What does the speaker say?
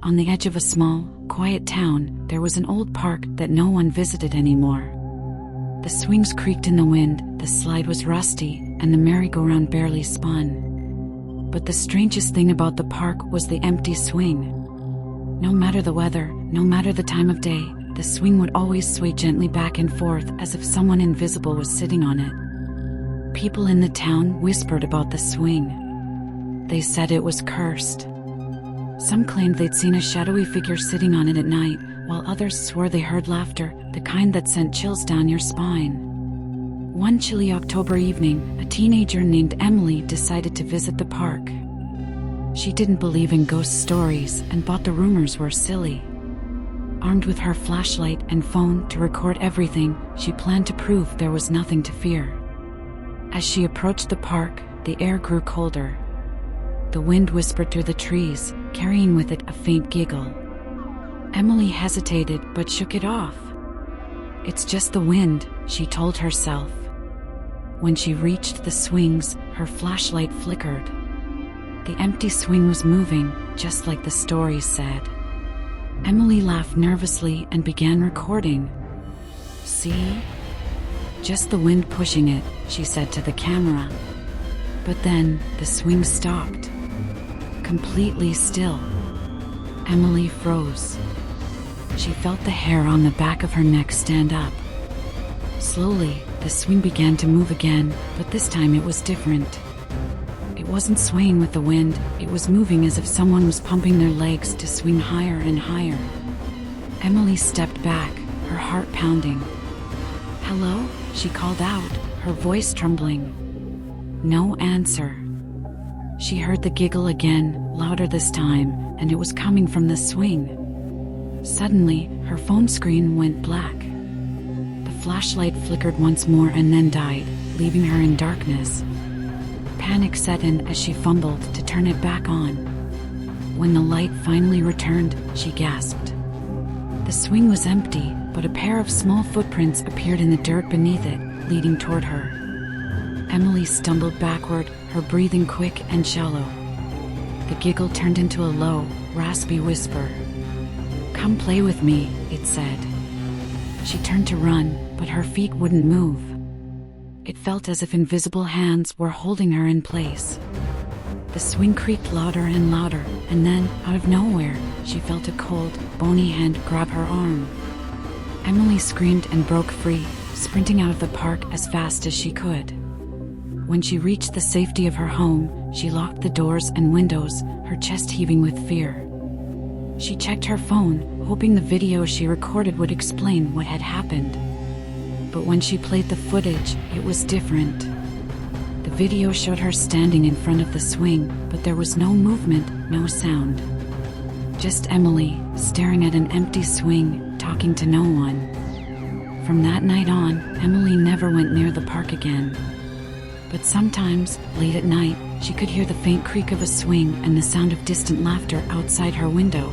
On the edge of a small, quiet town, there was an old park that no one visited anymore. The swings creaked in the wind, the slide was rusty, and the merry-go-round barely spun. But the strangest thing about the park was the empty swing. No matter the weather, no matter the time of day, the swing would always sway gently back and forth as if someone invisible was sitting on it. People in the town whispered about the swing. They said it was cursed. Some claimed they'd seen a shadowy figure sitting on it at night, while others swore they heard laughter, the kind that sent chills down your spine. One chilly October evening, a teenager named Emily decided to visit the park. She didn't believe in ghost stories and thought the rumors were silly. Armed with her flashlight and phone to record everything, she planned to prove there was nothing to fear. As she approached the park, the air grew colder. The wind whispered through the trees, carrying with it a faint giggle. Emily hesitated but shook it off. "It's just the wind," she told herself. When she reached the swings, her flashlight flickered. The empty swing was moving, just like the stories said. Emily laughed nervously and began recording. "See? Just the wind pushing it," she said to the camera. But then, the swing stopped. Completely still. Emily froze. She felt the hair on the back of her neck stand up. Slowly, the swing began to move again, but this time it was different. It wasn't swaying with the wind, it was moving as if someone was pumping their legs to swing higher and higher. Emily stepped back, her heart pounding. "Hello?" she called out, her voice trembling. No answer. She heard the giggle again, louder this time, and it was coming from the swing. Suddenly, her phone screen went black. The flashlight flickered once more and then died, leaving her in darkness. Panic set in as she fumbled to turn it back on. When the light finally returned, she gasped. The swing was empty, but a pair of small footprints appeared in the dirt beneath it, leading toward her. Emily stumbled backward, her breathing quick and shallow. The giggle turned into a low, raspy whisper. "Come play with me," it said. She turned to run, but her feet wouldn't move. It felt as if invisible hands were holding her in place. The swing creaked louder and louder, and then, out of nowhere, she felt a cold, bony hand grab her arm. Emily screamed and broke free, sprinting out of the park as fast as she could. When she reached the safety of her home, she locked the doors and windows, her chest heaving with fear. She checked her phone, hoping the video she recorded would explain what had happened. But when she played the footage, it was different. The video showed her standing in front of the swing, but there was no movement, no sound. Just Emily, staring at an empty swing, talking to no one. From that night on, Emily never went near the park again. But sometimes, late at night, she could hear the faint creak of a swing and the sound of distant laughter outside her window.